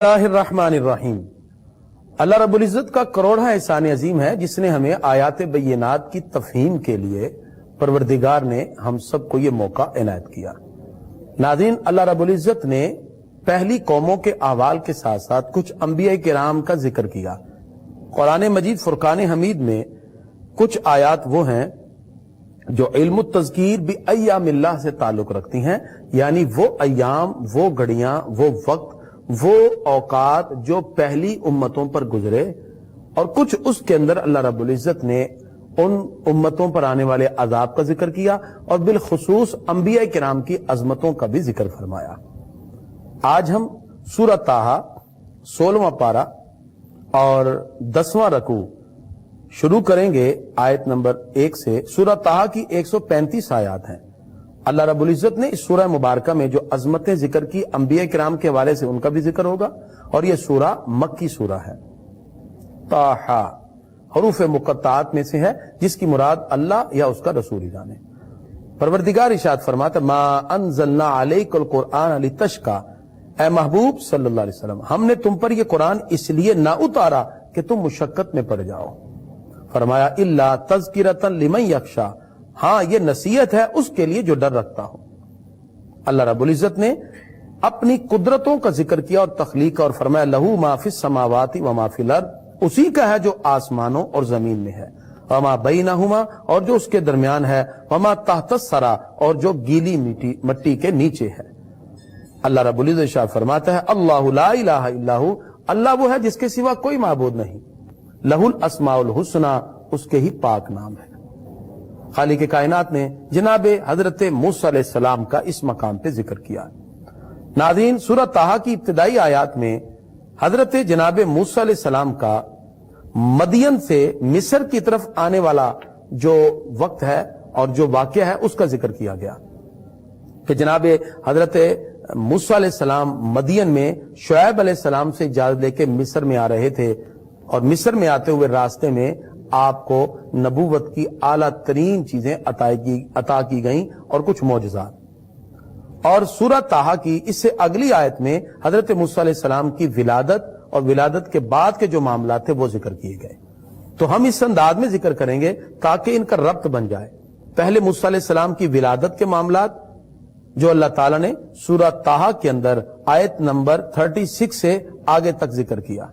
الرحمن اللہ رب العزت کا کروڑا احسان عظیم ہے جس نے ہمیں آیات بینات کی تفہیم کے لیے پروردگار نے ہم سب کو یہ موقع عنایت کیا۔ ناظرین، اللہ رب العزت نے پہلی قوموں کے احوال کے ساتھ ساتھ کچھ انبیاء کرام کا ذکر کیا۔ قرآن مجید فرقان حمید میں کچھ آیات وہ ہیں جو علم التذکیر بایام اللہ سے تعلق رکھتی ہیں، یعنی وہ ایام، وہ گھڑیاں، وہ وقت، وہ اوقات جو پہلی امتوں پر گزرے، اور کچھ اس کے اندر اللہ رب العزت نے ان امتوں پر آنے والے عذاب کا ذکر کیا اور بالخصوص انبیاء کرام کی عظمتوں کا بھی ذکر فرمایا۔ آج ہم سورہ طٰہٰ 16واں پارہ اور 10واں رکوع شروع کریں گے آیت نمبر 1 سے۔ سورہ طٰہٰ کی 135 آیات ہیں۔ اللہ رب العزت نے اس سورہ مبارکہ میں جو عظمتیں ذکر کی انبیاء کرام کے حوالے سے ان کا بھی ذکر ہوگا، اور یہ سورہ مکی سورہ ہے۔ طٰہٰ حروف مقطعات میں سے ہے جس کی مراد اللہ یا اس کا رسول ہی جانے۔ پروردگار ارشاد فرماتا ما انزلنا علیک القرآن لتشقی، اے محبوب صلی اللہ علیہ وسلم، ہم نے تم پر یہ قرآن اس لیے نہ اتارا کہ تم مشقت میں پڑ جاؤ۔ فرمایا الا تذکرۃ لمن یخشی، ہاں یہ نصیحت ہے اس کے لیے جو ڈر رکھتا ہو۔ اللہ رب العزت نے اپنی قدرتوں کا ذکر کیا اور تخلیق کا، اور فرمایا لہو ما فی السماوات و ما فی الارض، اسی کا ہے جو آسمانوں اور زمین میں ہے، وما بینہما، اور جو اس کے درمیان ہے، وما تحت الثری، اور جو گیلی مٹی کے نیچے ہے۔ اللہ رب العزت ارشاد فرماتا ہے اللہ لا الہ الا ہو، اللہ وہ ہے جس کے سوا کوئی معبود نہیں، لہ الاسماء الحسنی، اس کے ہی پاک نام ہے۔ خالق کائنات نے جناب حضرت موسیٰ علیہ السلام کا اس مقام پہ ذکر کیا۔ ناظرین، سورہ طٰہٰ کی ابتدائی آیات میں حضرت جناب موسیٰ علیہ السلام کا مدین سے مصر کی طرف آنے والا جو وقت ہے اور جو واقعہ ہے اس کا ذکر کیا گیا کہ جناب حضرت موسیٰ علیہ السلام مدین میں شعیب علیہ السلام سے اجازت لے کے مصر میں آ رہے تھے، اور مصر میں آتے ہوئے راستے میں آپ کو نبوت کی اعلیٰ ترین چیزیں عطا کی گئیں اور کچھ معجزات۔ اور سورہ طٰہٰ کی اس سے اگلی آیت میں حضرت موسیٰ علیہ السلام کی ولادت اور ولادت کے بعد کے جو معاملات تھے وہ ذکر کیے گئے۔ تو ہم اس انداز میں ذکر کریں گے تاکہ ان کا ربط بن جائے۔ پہلے موسیٰ علیہ السلام کی ولادت کے معاملات جو اللہ تعالیٰ نے سورہ طٰہٰ کے اندر آیت نمبر 36 سے آگے تک ذکر کیا،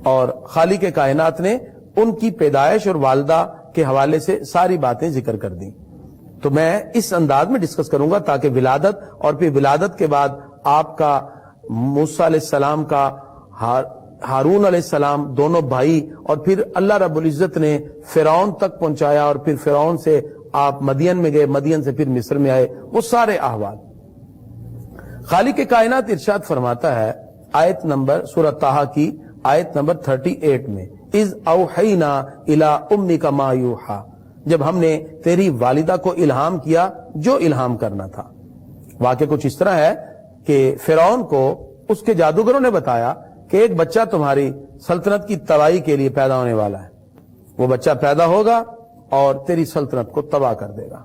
اور خالق کائنات نے ان کی پیدائش اور والدہ کے حوالے سے ساری باتیں ذکر کر دیں۔ تو میں اس انداز میں ڈسکس کروں گا تاکہ ولادت اور پھر ولادت کے بعد آپ کا موسیٰ علیہ السلام کا ہارون علیہ السلام دونوں بھائی، اور پھر اللہ رب العزت نے فرعون تک پہنچایا، اور پھر فرعون سے آپ مدین میں گئے، مدین سے پھر مصر میں آئے، وہ سارے احوال۔ خالق کائنات ارشاد فرماتا ہے آیت نمبر سورہ طٰہٰ کی آیت نمبر 38 میں اذ اوحینا الی امک ما یوحی، جب ہم نے تیری والدہ کو الہام کیا جو الہام کرنا تھا۔ واقعہ کچھ اس طرح ہے کہ فرعون کو اس کے جادوگروں نے بتایا کہ ایک بچہ تمہاری سلطنت کی تباہی کے لیے پیدا ہونے والا ہے، وہ بچہ پیدا ہوگا اور تیری سلطنت کو تباہ کر دے گا۔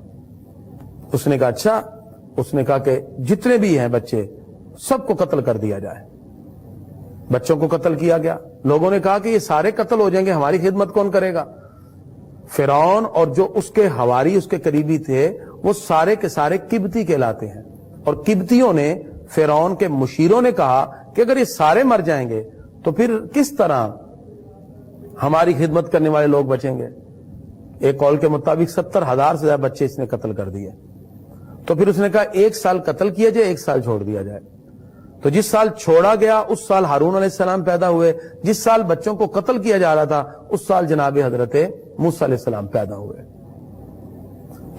اس نے کہا اچھا، اس نے کہا کہ جتنے بھی ہیں بچے سب کو قتل کر دیا جائے۔ بچوں کو قتل کیا گیا۔ لوگوں نے کہا کہ یہ سارے قتل ہو جائیں گے، ہماری خدمت کون کرے گا؟ فرعون اور جو اس کے حواری، اس کے قریبی تھے، وہ سارے کے سارے قبطی کہلاتے ہیں، اور قبطیوں نے فرعون کے مشیروں نے کہا کہ اگر یہ سارے مر جائیں گے تو پھر کس طرح ہماری خدمت کرنے والے لوگ بچیں گے؟ ایک قول کے مطابق 70,000 سے زیادہ بچے اس نے قتل کر دیے۔ تو پھر اس نے کہا 1 سال قتل کیا جائے، 1 سال چھوڑ دیا جائے۔ تو جس سال چھوڑا گیا اس سال ہارون علیہ السلام پیدا ہوئے، جس سال بچوں کو قتل کیا جا رہا تھا اس سال جناب حضرت موسیٰ علیہ السلام پیدا ہوئے۔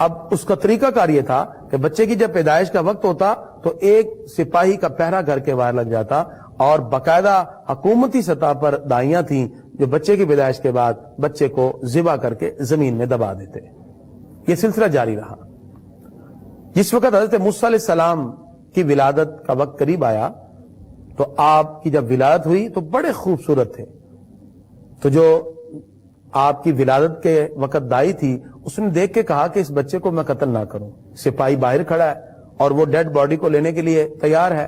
اب اس کا طریقہ کار یہ تھا کہ بچے کی جب پیدائش کا وقت ہوتا تو ایک سپاہی کا پہرا گھر کے باہر لگ جاتا، اور باقاعدہ حکومتی سطح پر دائیاں تھیں جو بچے کی پیدائش کے بعد بچے کو ذبح کر کے زمین میں دبا دیتے۔ یہ سلسلہ جاری رہا۔ جس وقت حضرت موسیٰ علیہ السلام کی ولادت کا وقت قریب آیا تو آپ کی جب ولادت ہوئی تو بڑے خوبصورت تھے۔ تو جو آپ کی ولادت کے وقت دائی تھی اس نے دیکھ کے کہا کہ اس بچے کو میں قتل نہ کروں۔ سپاہی باہر کھڑا ہے اور وہ ڈیڈ باڈی کو لینے کے لیے تیار ہے،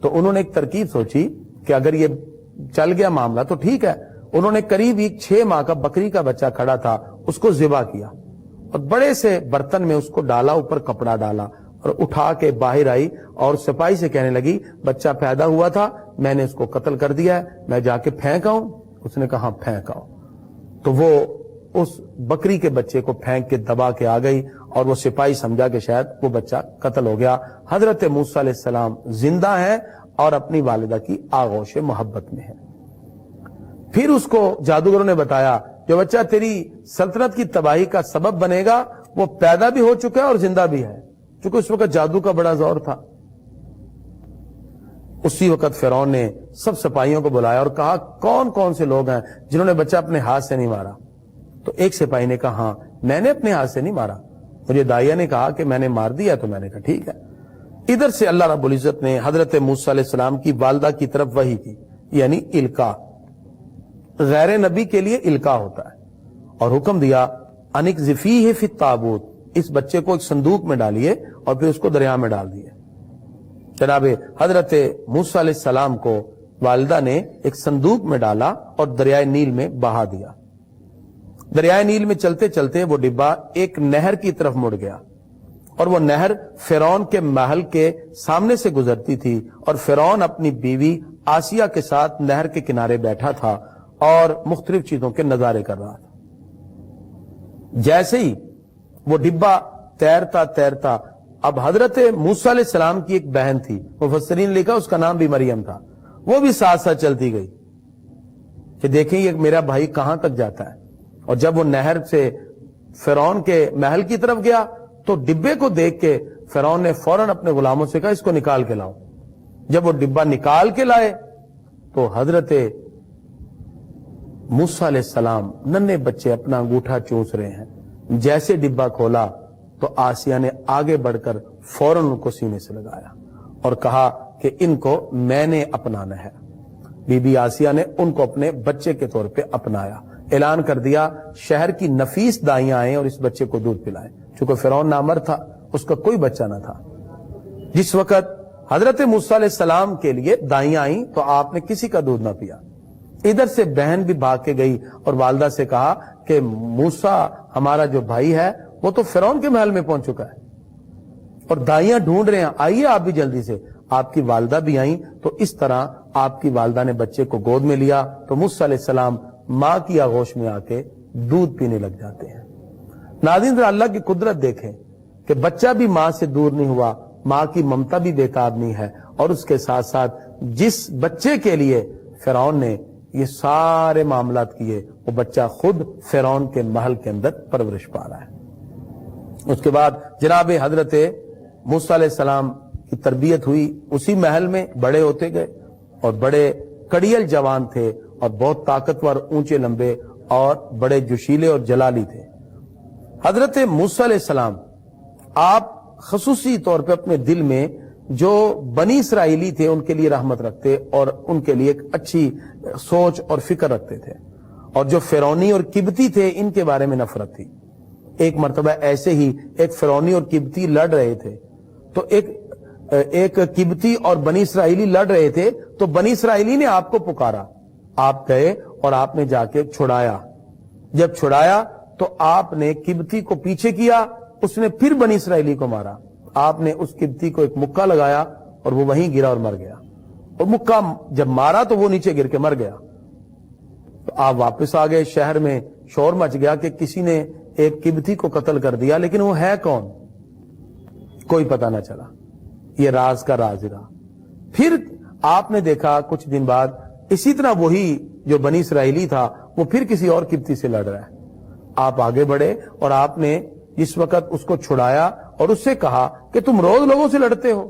تو انہوں نے ایک ترکیب سوچی کہ اگر یہ چل گیا معاملہ تو ٹھیک ہے. انہوں نے قریب 6 ماہ کا بکری کا بچہ کھڑا تھا, اس کو ذبح کیا اور بڑے سے برتن میں اس کو ڈالا, اوپر کپڑا ڈالا اور اٹھا کے باہر آئی اور سپاہی سے کہنے لگی بچہ پیدا ہوا تھا, میں نے اس کو قتل کر دیا ہے, میں جا کے پھینک آؤں. اس نے کہا پھینک آؤ. تو وہ اس بکری کے بچے کو پھینک کے دبا کے آ گئی اور وہ سپاہی سمجھا کہ شاید وہ بچہ قتل ہو گیا. حضرت موسیٰ علیہ السلام زندہ ہیں اور اپنی والدہ کی آغوش محبت میں ہیں. پھر اس کو جادوگروں نے بتایا جو بچہ تیری سلطنت کی تباہی کا سبب بنے گا وہ پیدا بھی ہو چکا ہے اور زندہ بھی ہے. چونکہ اس وقت جادو کا بڑا زور تھا. اسی وقت فرعون نے سب سپاہیوں کو بلایا اور کہا کون کون سے لوگ ہیں جنہوں نے بچہ اپنے ہاتھ سے نہیں مارا. تو ایک سپاہی نے کہا ہاں میں نے اپنے ہاتھ سے نہیں مارا, مجھے داعیہ نے کہا کہ میں نے مار دیا. تو میں نے کہا ٹھیک ہے. ادھر سے اللہ رب العزت نے حضرت موسیٰ علیہ السلام کی والدہ کی طرف وحی کی, یعنی القاء. غیر نبی کے لیے القاء ہوتا ہے, اور حکم دیا انقذفیہ فی التابوت, اس بچے کو ایک صندوق میں ڈالیے اور پھر اس کو دریا میں ڈال دیے. جناب حضرت موسیٰ علیہ السلام کو والدہ نے ایک صندوق میں ڈالا اور دریائے نیل میں بہا دیا. دریائے نیل میں چلتے چلتے وہ ڈبہ ایک نہر کی طرف مڑ گیا اور وہ نہر فرعون کے محل کے سامنے سے گزرتی تھی اور فرعون اپنی بیوی آسیہ کے ساتھ نہر کے کنارے بیٹھا تھا اور مختلف چیزوں کے نظارے کر رہا تھا. جیسے ہی وہ ڈبہ تیرتا تیرتا, اب حضرت موسیٰ علیہ السلام کی ایک بہن تھی, مفسرین نے لکھا اس کا نام بھی مریم تھا, وہ بھی ساتھ ساتھ چلتی گئی کہ دیکھیں یہ میرا بھائی کہاں تک جاتا ہے. اور جب وہ نہر سے فرعون کے محل کی طرف گیا تو ڈبے کو دیکھ کے فرعون نے فوراً اپنے غلاموں سے کہا اس کو نکال کے لاؤ. جب وہ ڈبہ نکال کے لائے تو حضرت موسیٰ علیہ السلام ننھے بچے اپنا انگوٹھا چوس رہے ہیں. جیسے ڈبہ کھولا تو آسیہ نے آگے بڑھ کر فوراً ان کو سینے سے لگایا اور کہا کہ ان کو میں نے اپنانا ہے. بی بی آسیہ نے ان کو اپنے بچے کے طور پہ اپنایا. اعلان کر دیا شہر کی نفیس دائیاں آئیں اور اس بچے کو دودھ پلائیں. چونکہ فرعون نامرد تھا, اس کا کوئی بچہ نہ تھا. جس وقت حضرت موسیٰ علیہ السلام کے لیے دائیاں آئیں تو آپ نے کسی کا دودھ نہ پیا. ادھر سے بہن بھی بھاگ کے گئی اور والدہ سے کہا کہ موسیٰ ہمارا جو بھائی ہے وہ تو فرعون کے محل میں پہنچ چکا ہے اور دائیاں ڈھونڈ رہے ہیں, آئیے آپ بھی جلدی سے. آپ کی والدہ بھی آئیں تو اس طرح آپ کی والدہ نے بچے کو گود میں لیا تو موسیٰ علیہ السلام ماں کی آغوش میں آ کے دودھ پینے لگ جاتے ہیں. ناظرین ذرا اللہ کی قدرت دیکھیں کہ بچہ بھی ماں سے دور نہیں ہوا, ماں کی ممتا بھی بے تاب نہیں ہے, اور اس کے ساتھ ساتھ جس بچے کے لیے فرعون نے یہ سارے معاملات کیے وہ بچہ خود فرعون کے محل کے اندر پرورش پا رہا ہے. اس کے بعد جناب حضرت موسیٰ علیہ السلام کی تربیت ہوئی اسی محل میں, بڑے ہوتے گئے اور بڑے کڑیل جوان تھے اور بہت طاقتور, اونچے لمبے اور بڑے جوشیلے اور جلالی تھے. حضرت موسیٰ علیہ السلام آپ خصوصی طور پہ اپنے دل میں جو بنی اسرائیلی تھے ان کے لیے رحمت رکھتے اور ان کے لیے ایک اچھی سوچ اور فکر رکھتے تھے, اور جو فرعونی اور قبطی تھے ان کے بارے میں نفرت تھی. ایک مرتبہ ایسے ہی ایک فرعونی اور قبطی لڑ رہے تھے تو ایک قبطی اور بنی اسرائیلی لڑ رہے تھے تو بنی اسرائیلی نے آپ کو پکارا, آپ گئے اور آپ نے جا کے چھڑایا. جب چھڑایا تو آپ نے قبطی کو پیچھے کیا, اس نے پھر بنی اسرائیلی کو مارا. آپ نے اس قبطی کو ایک مکہ لگایا اور وہ وہیں گرا اور مر گیا, اور مکہ جب مارا تو وہ نیچے گر کے مر گیا. تو آپ واپس آ گئے, شہر میں شور مچ گیا کہ کسی نے ایک قبطی کو قتل کر دیا, لیکن وہ ہے کون کوئی پتہ نہ چلا. یہ راز کا راز رہا. پھر آپ نے دیکھا کچھ دن بعد اسی طرح وہی جو بنی اسرائیلی تھا وہ پھر کسی اور قبطی سے لڑ رہا ہے. آپ آگے بڑھے اور آپ نے جس وقت اس کو چھڑایا اور اس سے کہا کہ تم روز لوگوں سے لڑتے ہو.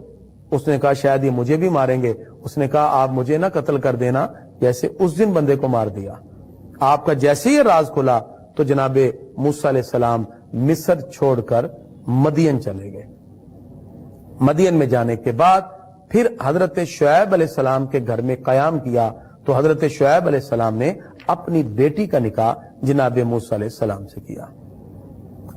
اس نے کہا شاید یہ مجھے بھی ماریں گے. اس نے کہا آپ مجھے نہ قتل کر دینا جیسے اس دن بندے کو مار دیا. آپ کا جیسے یہ راز کھلا تو جناب موسیٰ علیہ السلام مصر چھوڑ کر مدین چلے گئے. مدین میں جانے کے بعد پھر حضرت شعیب علیہ السلام کے گھر میں قیام کیا تو حضرت شعیب علیہ السلام نے اپنی بیٹی کا نکاح جناب موسیٰ علیہ السلام سے کیا,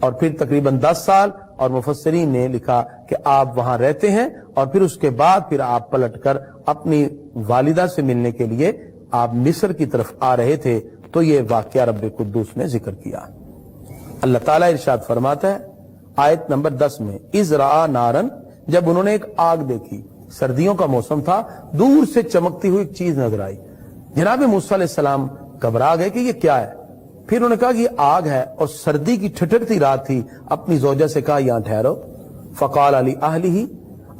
اور پھر تقریباً 10 سال اور مفسرین نے لکھا کہ آپ وہاں رہتے ہیں اور پھر اس کے بعد پھر آپ پلٹ کر اپنی والدہ سے ملنے کے لیے آپ مصر کی طرف آ رہے تھے، تو یہ واقعہ رب قدوس نے ذکر کیا۔ اللہ تعالیٰ ارشاد فرماتا ہے آیت نمبر 10 میں، اذ رأى نارن، جب انہوں نے ایک آگ دیکھی، سردیوں کا موسم تھا، دور سے چمکتی ہوئی ایک چیز نظر آئی، جناب موسیٰ علیہ السلام گھبرا گئے کہ یہ کیا ہے۔ پھر انہوں نے کہا کہ یہ آگ ہے، اور سردی کی ٹھٹرتی رات تھی، اپنی زوجہ سے کہا یہاں ٹھہرو۔ فقال علی اہلہ،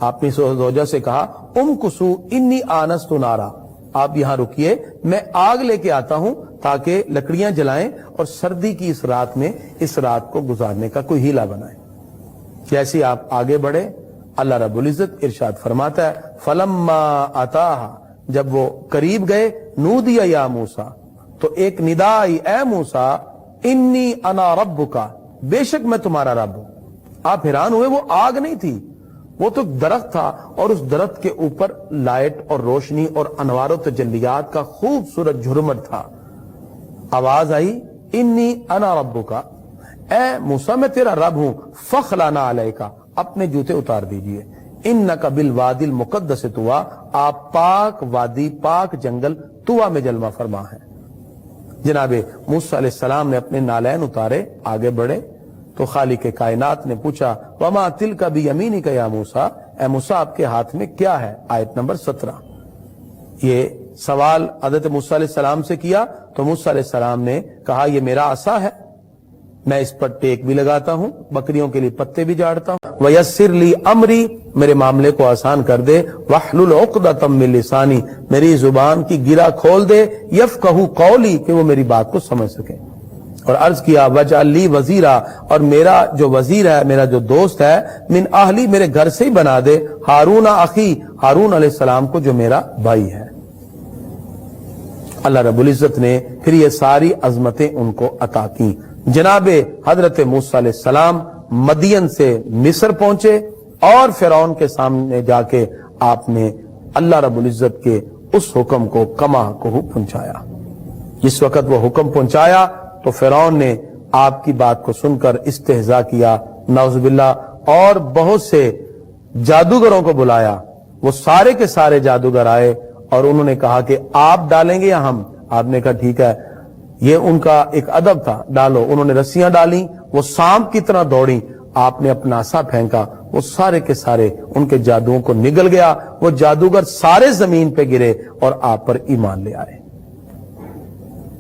آپ نے زوجہ سے کہا امکثوا انی آنست نارا، آپ یہاں رکیے، میں آگ لے کے آتا ہوں تاکہ لکڑیاں جلائیں اور سردی کی اس رات میں اس رات کو گزارنے کا کوئی ہیلہ بنائیں۔ جیسے آپ آگے بڑھے، اللہ رب العزت ارشاد فرماتا ہے فلما اتاہا، جب وہ قریب گئے، نودی یا موسیٰ، تو ایک ندا آئی، اے موسیٰ انی انا ربک، بے شک میں تمہارا رب ہوں۔ آپ حیران ہوئے، وہ آگ نہیں تھی، وہ تو درخت تھا، اور اس درخت کے اوپر لائٹ اور روشنی اور انوار و تجلیات کا خوبصورت جھرمٹ تھا۔ آواز آئی انی انا ربک، اے موسیٰ میں تیرا رب ہوں، فخلعنا علیک، اپنے جوتے اتار دیجئے، انک بالوادی المقدس طویٰ، آپ پاک وادی، پاک جنگل طویٰ میں جلوہ فرما ہیں۔ جناب موسیٰ علیہ السلام نے اپنے نالین اتارے، آگے بڑھے، تو خالق کائنات نے پوچھا وما تلک بیمینک یا موسیٰ، اے موسیٰ آپ کے ہاتھ میں کیا ہے؟ آیت نمبر 17۔ یہ سوال حضرت موسیٰ علیہ السلام سے کیا تو موسیٰ علیہ السلام نے کہا یہ میرا عصا ہے، میں اس پر ٹیک بھی لگاتا ہوں، بکریوں کے لیے پتے بھی جاڑتا ہوں۔ وَيَسِّرْ لِي أَمْرِي، میرے معاملے کو آسان کر دے، وَاحْلُلْ عُقْدَةً مِّن لِّسَانِي، میری زبان کی گرہ کھول دے، يَفْقَهُ قَوْلِي، کہ وہ میری بات کو سمجھ سکے۔ اور عرض کیا وَاجْعَل لِّي وَزِيرًا، اور میرا جو وزیر ہے، میرا جو دوست ہے، مِنْ أَهْلِي، میرے گھر سے ہی بنا دے، ہارون اخی، ہارون علیہ السلام کو جو میرا بھائی ہے۔ اللہ رب العزت نے پھر یہ ساری عظمتیں ان کو عطا کی۔ جناب حضرت موسیٰ علیہ السلام مدین سے مصر پہنچے اور فرعون کے سامنے جا کے آپ نے اللہ رب العزت کے اس حکم کو کما کو پہنچایا۔ جس وقت وہ حکم پہنچایا تو فرعون نے آپ کی بات کو سن کر استہزاء کیا، نعوذ باللہ، اور بہت سے جادوگروں کو بلایا۔ وہ سارے کے سارے جادوگر آئے اور انہوں نے کہا کہ آپ ڈالیں گے یا ہم؟ آپ نے کہا ٹھیک ہے، یہ ان کا ایک ادب تھا، ڈالو۔ انہوں نے رسیاں ڈالیں، وہ سانپ کی طرح دوڑیں، آپ نے اپنا عصا پھینکا، وہ سارے کے سارے ان کے جادوؤں کو نگل گیا، وہ جادوگر سارے زمین پہ گرے اور آپ پر ایمان لے آئے۔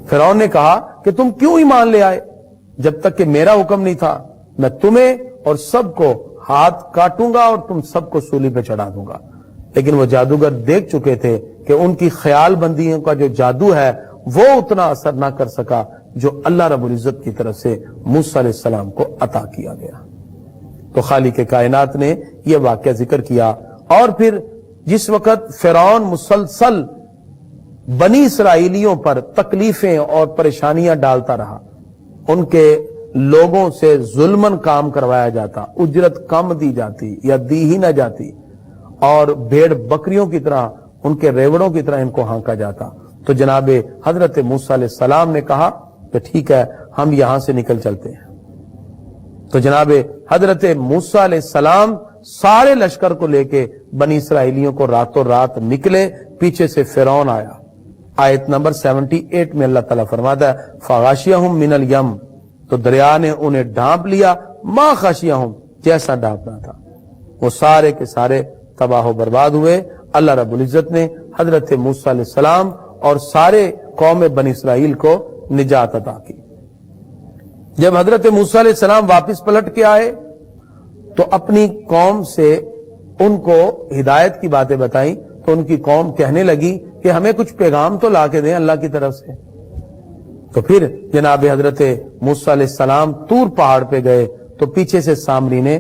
فرعون نے کہا کہ تم کیوں ایمان لے آئے؟ جب تک کہ میرا حکم نہیں تھا، میں تمہیں اور سب کو ہاتھ کاٹوں گا اور تم سب کو سولی پہ چڑھا دوں گا۔ لیکن وہ جادوگر دیکھ چکے تھے کہ ان کی خیال بندیوں کا جو جادو ہے وہ اتنا اثر نہ کر سکا جو اللہ رب العزت کی طرف سے موسیٰ علیہ السلام کو عطا کیا گیا۔ تو خالق کائنات نے یہ واقعہ ذکر کیا، اور پھر جس وقت فرعون مسلسل بنی اسرائیلیوں پر تکلیفیں اور پریشانیاں ڈالتا رہا، ان کے لوگوں سے ظلمن کام کروایا جاتا، اجرت کم دی جاتی یا دی ہی نہ جاتی، اور بھیڑ بکریوں کی طرح، ان کے ریوڑوں کی طرح ان کو ہانکا جاتا، تو جناب حضرت موسیٰ علیہ السلام نے کہا کہ ٹھیک ہے، ہم یہاں سے نکل چلتے ہیں۔ تو جناب حضرت موسیٰ علیہ السلام سارے لشکر کو لے کے بنی اسرائیلیوں کو راتوں رات نکلے، پیچھے سے فرعون آیا۔ آیت نمبر 78 میں اللہ تعالیٰ فرماتا ہے فغاشیہم من الیم، تو دریا نے انہیں ڈھانپ لیا، ما خاشیہم، جیسا ڈھانپنا تھا، وہ سارے کے سارے تباہ و برباد ہوئے۔ اللہ رب العزت نے حضرت موسیٰ علیہ السلام اور سارے قوم بنی اسرائیل کو نجات عطا کی۔ جب حضرت موسیٰ علیہ السلام واپس پلٹ کے آئے تو اپنی قوم سے ان کو ہدایت کی باتیں بتائیں، تو ان کی قوم کہنے لگی کہ ہمیں کچھ پیغام تو لا کے دیں اللہ کی طرف سے۔ تو پھر جناب حضرت موسیٰ علیہ السلام طور پہاڑ پہ گئے تو پیچھے سے سامری نے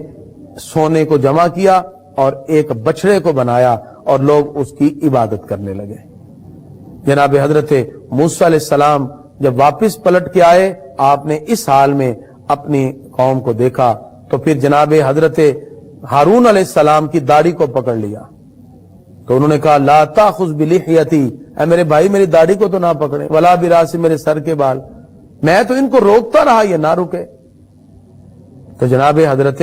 سونے کو جمع کیا اور ایک بچڑے کو بنایا اور لوگ اس کی عبادت کرنے لگے۔ جناب حضرت موسیٰ علیہ السلام جب واپس پلٹ کے آئے، آپ نے اس حال میں اپنی قوم کو دیکھا تو پھر جناب حضرت ہارون علیہ السلام کی داڑھی کو پکڑ لیا، تو انہوں نے کہا لا تاخذ بلحیتی، اے میرے بھائی میری داڑھی کو تو نہ پکڑے، ولا براسی، میرے سر کے بال، میں تو ان کو روکتا رہا یہ نہ رکے۔ تو جناب حضرت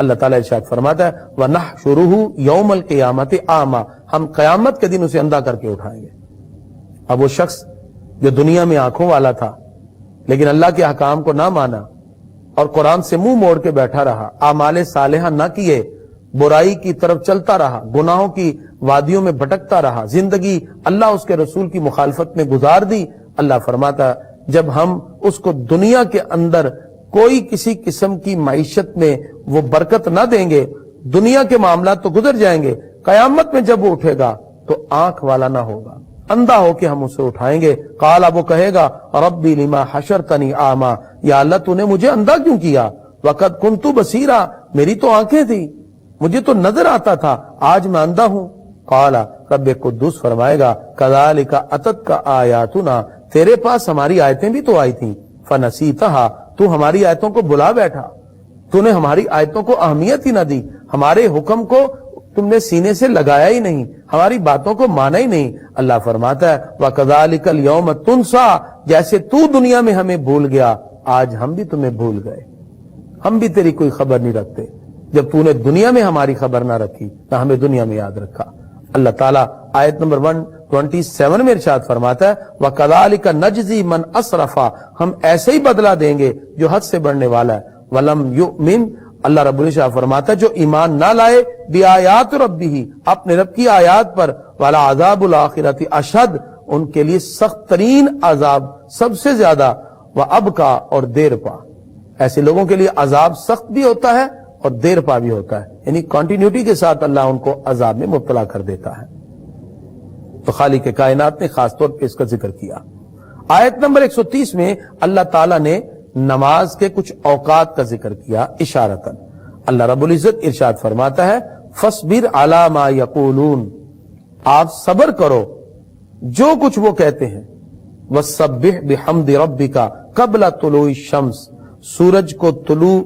اللہ تعالیٰ ارشاد فرماتا ہے وَنَحْشُرُهُ يَوْمَ الْقِيَامَةِ أَعْمَى، ہم قیامت کے دن اسے اندھا کر کے اٹھائیں گے۔ اب وہ شخص جو دنیا میں آنکھوں والا تھا لیکن اللہ کے احکام کو نہ مانا اور قرآن سے منہ موڑ کے بیٹھا رہا، اعمال صالحہ نہ کیے، برائی کی طرف چلتا رہا، گناہوں کی وادیوں میں بھٹکتا رہا، زندگی اللہ اس کے رسول کی مخالفت میں گزار دی، اللہ فرماتا جب ہم اس کو دنیا کے اندر کوئی کسی قسم کی معیشت میں وہ برکت نہ دیں گے، دنیا کے معاملات تو گزر جائیں گے، قیامت میں جب وہ اٹھے گا تو آنکھ والا نہ ہوگا، اندھا ہو کے ہم اسے اٹھائیں گے۔ قال اب وہ کہے گا ربی لما حشرتنی اعمی، یا اللہ تو نے مجھے اندھا کیوں کیا، وقد کنت بصیرا، میری تو آنکھیں تھی، مجھے تو نظر آتا تھا، آج میں اندھا ہوں۔ قال رب قدوس فرمائے گا کذالک اتتک آیاتنا، تیرے پاس ہماری آیتیں بھی تو آئی تھیں، فنسیتھا، تو ہماری آیتوں کو بلا بیٹھا، تو نے ہماری آیتوں کو اہمیت ہی نہ دی، ہمارے حکم کو تم نے سینے سے لگایا ہی نہیں، ہماری باتوں کو مانا ہی نہیں۔ اللہ فرماتا ہے وَكَذَلِكَ الْيَوْمَ تُنْسَى، جیسے تو دنیا میں ہمیں بھول گیا آج ہم بھی تمہیں بھول گئے، ہم بھی تیری کوئی خبر نہیں رکھتے، جب تو نے دنیا میں ہماری خبر نہ رکھی نہ ہمیں دنیا میں یاد رکھا۔ اللہ تعالیٰ آیت نمبر 127 میں ارشاد فرماتا ہے وَكَذَلِكَ نَجْزِي مَنْ أَسْرَفَ، ہم ایسے ہی بدلہ دیں گے جو حد سے بڑھنے والا ہے۔ وَلَمْ يُؤْمِنْ، اللہ رب العزت فرماتا ہے جو ایمان نہ لائے بِآیاتِ رَبِّهِ، اپنے رب کی آیات پر، وَلَعَذَابُ الْآخِرَةِ أَشَدُّ، ان کے لیے سخت ترین عذاب سب سے زیادہ، وَأَبْقَى، اور دیر پا۔ ایسے لوگوں کے لیے عذاب سخت بھی ہوتا ہے اور دیر پا بھی ہوتا ہے، یعنی کنٹینیوٹی کے ساتھ اللہ ان کو عذاب میں مبتلا کر دیتا ہے۔ تو خالق کائنات نے خاص طور پہ اس کا ذکر کیا۔ آیت نمبر 130 میں اللہ تعالیٰ نے نماز کے کچھ اوقات کا ذکر کیا اشارتاً۔ اللہ رب العزت ارشاد فرماتا ہے فَاصْبِرْ عَلَىٰ مَا يَقُولُونَ، آپ صبر کرو جو کچھ وہ کہتے ہیں، وَسَبِّحْ بِحَمْدِ رَبِّكَ قَبْلَ طُلُوعِ الشَّمْسِ، سورج کو طلوع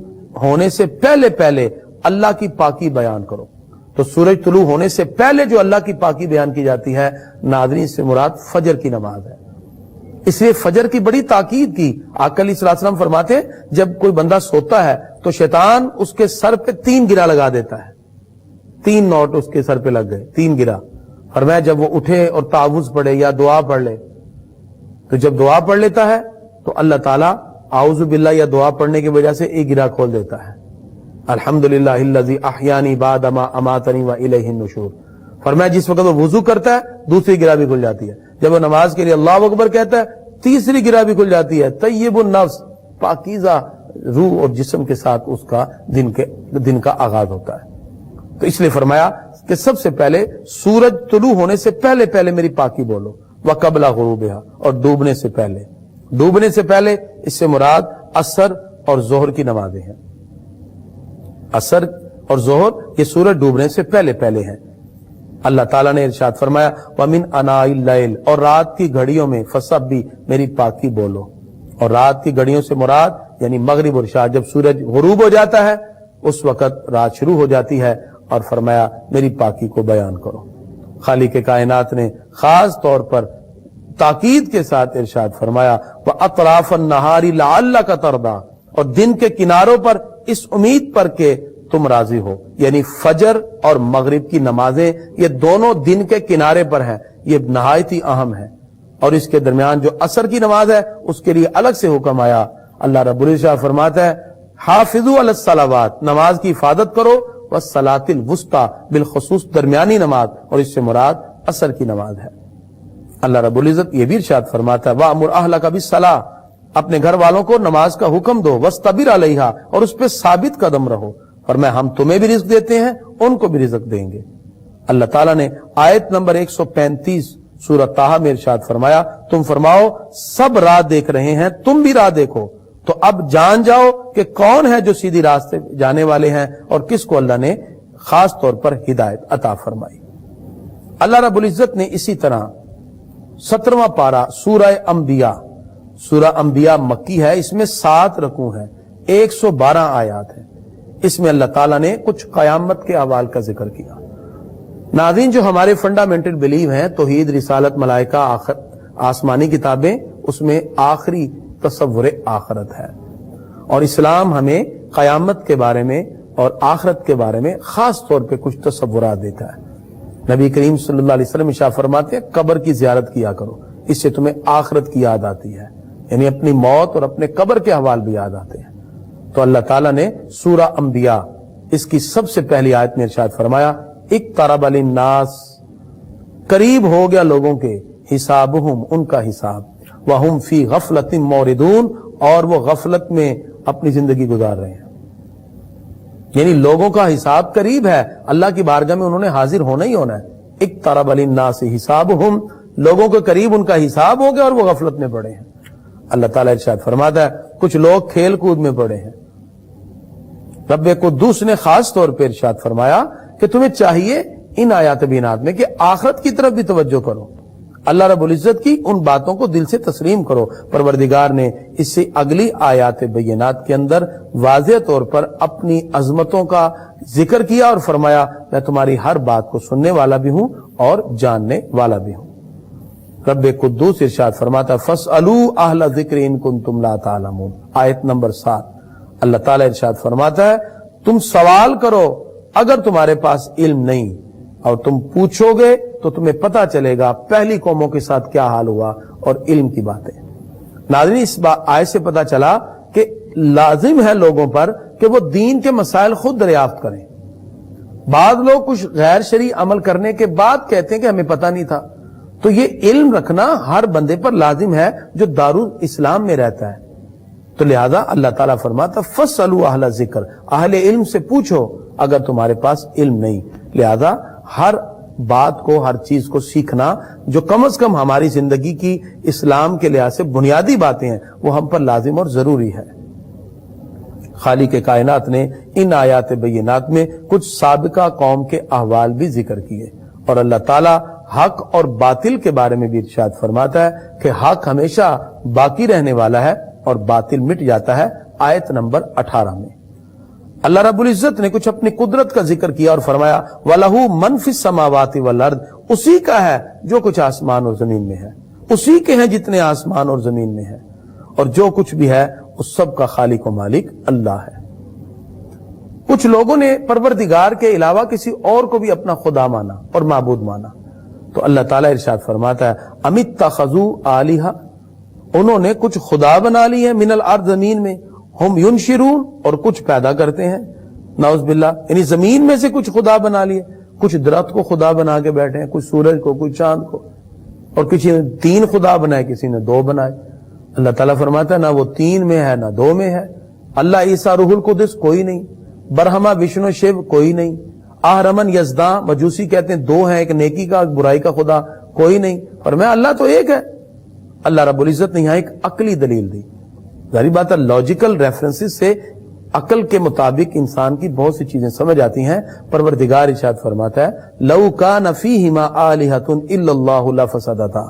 ہونے سے پہلے پہلے اللہ کی پاکی بیان کرو۔ تو سورج طلوع ہونے سے پہلے جو اللہ کی پاکی بیان کی جاتی ہے، ناظرین سے مراد فجر کی نماز ہے۔ اس لیے فجر کی بڑی تاکید کی۔ آقا علیہ الصلوۃ والسلام فرماتے ہیں جب کوئی بندہ سوتا ہے تو شیطان اس کے سر پہ 3 گرا لگا دیتا ہے، 3 نوٹ اس کے سر پہ لگ گئے، 3 گرا۔ فرمایا جب وہ اٹھے اور تعوذ پڑھے یا دعا پڑھ لے، تو جب دعا پڑھ لیتا ہے تو اللہ تعالیٰ اعوذ باللہ یا دعا پڑھنے کی وجہ سے ایک گرا کھول دیتا ہے۔ الحمدللہ الذی احیانی بعد ما اماتنی والیہ النشور۔ فرمایا جس وقت وہ وضو کرتا ہے دوسری گرا بھی کھل جاتی ہے، جب وہ نماز کے لیے اللہ اکبر کہتا ہے تیسری گرا بھی کھل جاتی ہے۔ طیب النفس، پاکیزہ روح اور جسم کے ساتھ اس کا دن کا آغاز ہوتا ہے۔ تو اس لیے فرمایا کہ سب سے پہلے سورج طلوع ہونے سے پہلے پہلے میری پاکی بولو، وقبل غروبہا، اور ڈوبنے سے پہلے۔ ڈوبنے سے پہلے اس سے مراد عصر اور ظہر کی نمازیں ہیں۔ عصر اور ظہر یہ سورج ڈوبنے سے پہلے پہلے ہیں۔ اللہ تعالیٰ نے ارشاد فرمایا وَمِنْ أَنَاءِ اللَّيْلِ، اور رات کی گھڑیوں میں فَسَبِّحْ، میری پاکی بولو۔ اور رات کی گھڑیوں سے مراد یعنی مغرب اور عشاء، جب سورج غروب ہو جاتا ہے اس وقت رات شروع ہو جاتی ہے، اور فرمایا میری پاکی کو بیان کرو۔ خالق کائنات نے خاص طور پر تاکید کے ساتھ ارشاد فرمایا وَأَطْرَافَ النَّهَارِ لَعَلَّكَ تَرْضَىٰ، اور دن کے کناروں پر اس امید پر کہ تم راضی ہو، یعنی فجر اور مغرب کی نمازیں یہ دونوں دن کے کنارے پر ہیں، یہ نہایت ہی اہم ہے۔ اور اس کے درمیان جو عصر کی نماز ہے اس کے لیے الگ سے حکم آیا۔ اللہ رب العزت فرماتا ہے حافظوا علی الصلوات، نماز کی حفاظت کرو، والصلاۃ الوسطی، بالخصوص درمیانی نماز، اور اس سے مراد عصر کی نماز ہے۔ اللہ رب العزت یہ بھی ارشاد فرماتا ہے وَأْمُرْ أَهْلَكَ بِالصَّلَاةِ، اپنے گھر والوں کو نماز کا حکم دو، وَاسْتَبِرْ عَلَيْهَا، اور اس پہ ثابت قدم رہو، اور میں ہم تمہیں بھی رزق دیتے ہیں ان کو بھی رزق دیں گے۔ اللہ تعالیٰ نے آیت نمبر 135 سورہ طٰہٰ میں ارشاد فرمایا تم فرماؤ سب راہ دیکھ رہے ہیں تم بھی راہ دیکھو، تو اب جان جاؤ کہ کون ہے جو سیدھی راستے جانے والے ہیں اور کس کو اللہ نے خاص طور پر ہدایت عطا فرمائی۔ اللہ رب العزت نے اسی طرح 17واں پارہ سورہ انبیاء، سورہ انبیاء مکی ہے، اس میں 7 رکوع ہیں، 112 آیات ہیں۔ اس میں اللہ تعالیٰ نے کچھ قیامت کے احوال کا ذکر کیا۔ ناظرین جو ہمارے فنڈامنٹل بلیو ہیں، توحید، رسالت، ملائکہ، آسمانی کتابیں، اس میں آخری تصور آخرت ہے، اور اسلام ہمیں قیامت کے بارے میں اور آخرت کے بارے میں خاص طور پہ کچھ تصورات دیتا ہے۔ نبی کریم صلی اللہ علیہ وسلم ارشاد فرماتے ہیں قبر کی زیارت کیا کرو، اس سے تمہیں آخرت کی یاد آتی ہے، یعنی اپنی موت اور اپنے قبر کے احوال بھی یاد آتے ہیں۔ تو اللہ تعالیٰ نے سورہ انبیاء اس کی سب سے پہلی آیت میں ارشاد فرمایا اقترب للناس، قریب ہو گیا لوگوں کے، حسابہم، ان کا حساب، وہم فی غفلۃ موردون، اور وہ غفلت میں اپنی زندگی گزار رہے ہیں۔ یعنی لوگوں کا حساب قریب ہے، اللہ کی بارگاہ میں انہوں نے حاضر ہونا ہی ہونا ہے۔ اقترب للناس حسابہم، لوگوں کے قریب ان کا حساب ہو گیا اور وہ غفلت میں پڑے ہیں۔ اللہ تعالیٰ ارشاد فرماتا ہے کچھ لوگ کھیل کود میں پڑے ہیں۔ رب قدوس نے خاص طور پہ ارشاد فرمایا کہ تمہیں چاہیے ان آیات بینات میں کہ آخرت کی طرف بھی توجہ کرو، اللہ رب العزت کی ان باتوں کو دل سے تسلیم کرو۔ پروردگار نے اس سے اگلی آیات بینات کے اندر واضح طور پر اپنی عظمتوں کا ذکر کیا اور فرمایا میں تمہاری ہر بات کو سننے والا بھی ہوں اور جاننے والا بھی ہوں۔ رب قدوس ارشاد فرماتا فَاسْأَلُوا أَهْلَ ذِكْرِ إِن كُنتُمْ لَا تَعْلَمُونَ، آیت نمبر 7۔ اللہ تعالیٰ ارشاد فرماتا ہے تم سوال کرو اگر تمہارے پاس علم نہیں، اور تم پوچھو گے تو تمہیں پتا چلے گا پہلی قوموں کے ساتھ کیا حال ہوا اور علم کی باتیں۔ ناظرین اس آیت سے پتا چلا کہ لازم ہے لوگوں پر کہ وہ دین کے مسائل خود دریافت کریں۔ بعض لوگ کچھ غیر شرعی عمل کرنے کے بعد کہتے ہیں کہ ہمیں پتا نہیں تھا، تو یہ علم رکھنا ہر بندے پر لازم ہے جو دارالاسلام میں رہتا ہے۔ تو لہذا اللہ تعالیٰ فرماتا فَاسْأَلُوا أَهْلَ الذِّكْرِ، اہل علم سے پوچھو اگر تمہارے پاس علم نہیں۔ لہذا ہر بات کو، ہر چیز کو سیکھنا جو کم از کم ہماری زندگی کی اسلام کے لحاظ سے بنیادی باتیں ہیں وہ ہم پر لازم اور ضروری ہے۔ خالق کائنات نے ان آیات بینات میں کچھ سابقہ قوم کے احوال بھی ذکر کیے، اور اللہ تعالیٰ حق اور باطل کے بارے میں بھی ارشاد فرماتا ہے کہ حق ہمیشہ باقی رہنے والا ہے اور باطل مٹ جاتا ہے، آیت نمبر 18 میں۔ اللہ رب العزت نے کچھ اپنی قدرت کا ذکر کیا اور فرمایا وَلَهُ مَنْ فِي السَّمَاوَاتِ وَالْأَرْضِ، اسی کا ہے جو کچھ آسمان اور زمین میں ہے، اسی کے ہیں جتنے آسمان اور زمین میں ہے، اور جو کچھ بھی ہے اس سب کا خالق و مالک اللہ ہے۔ کچھ لوگوں نے پروردگار کے علاوہ کسی اور کو بھی اپنا خدا مانا اور معبود مانا، تو اللہ تعالیٰ ارشاد فرماتا ہے اَمِ اتَّخَذُوا آلِهَةً، انہوں نے کچھ خدا بنا لی ہے من الارض، زمین میں، ہم ینشرون، اور کچھ پیدا کرتے ہیں، نعوذ باللہ، یعنی زمین میں سے کچھ خدا بنا لیے، کچھ درخت کو خدا بنا کے بیٹھے ہیں، کچھ سورج کو، کچھ چاند کو، اور کسی نے 3 خدا بنائے، کسی نے 2 بنائے۔ اللہ تعالیٰ فرماتا ہے نہ وہ 3 میں ہے نہ 2 میں ہے، اللہ عیسیٰ روح القدس کوئی نہیں، برہما وشنو شیو کوئی نہیں، آہرمن یزداں مجوسی کہتے ہیں 2 ہیں، ایک نیکی کا ایک برائی کا خدا کوئی نہیں، فرمایا اللہ تو ایک ہے۔ اللہ رب العزت نے یہاں ایک عقلی دلیل دی، ظاہری بات ہے لاجیکل ریفرنسز سے عقل کے مطابق انسان کی بہت سی چیزیں سمجھ آتی ہیں۔ پروردگار ارشاد فرماتا ہے لَوْ كَانَ فِيهِمَا آلِهَةٌ إِلَّا اللَّهُ لَفَسَدَتَا،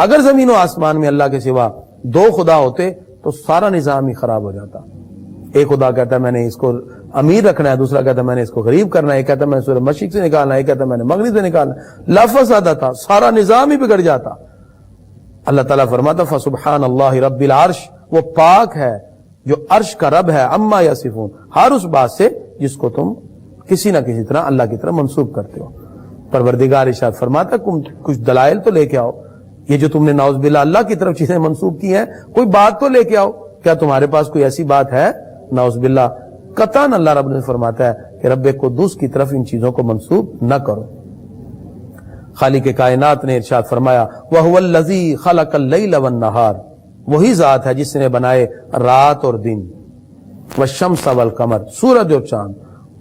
اگر زمین و آسمان میں اللہ کے سوا 2 خدا ہوتے تو سارا نظام ہی خراب ہو جاتا۔ ایک خدا کہتا ہے میں نے اس کو امیر رکھنا ہے، دوسرا کہتا ہے میں نے اس کو غریب کرنا ہے، ایک کہتا ہے میں نے سورہ مشرق سے نکالنا ہے، ایک کہتا ہے میں نے مغرب سے نکالنا ہے، لَفَسَدَتَا، سارا نظام ہی بگڑ جاتا۔ اللہ تعالیٰ فرماتا فسبحان اللہ رب العرش، وہ پاک ہے جو عرش کا رب ہے، اما یصفون، ہر اس بات سے جس کو تم کسی نہ کسی طرح اللہ کی طرف منسوب کرتے ہو۔ پروردگار ارشاد فرماتا کچھ دلائل تو لے کے آؤ، یہ جو تم نے نعوذ باللہ اللہ کی طرف چیزیں منسوب کی ہیں کوئی بات تو لے کے آؤ، کیا تمہارے پاس کوئی ایسی بات ہے؟ نعوذ باللہ قطعاً اللہ رب نے فرماتا ہے کہ رب قدوس کی طرف ان چیزوں کو منسوب نہ کرو۔ خالق کائنات نے ارشاد فرمایا وَهُوَ الَّذِي خَلَقَ اللَّيْلَ وَالنَّهَارِ، وہی ذات ہے جس نے بنائے رات اور دن، وَالشَّمْسَ وَالْقَمَرَ، سورج اور چاند،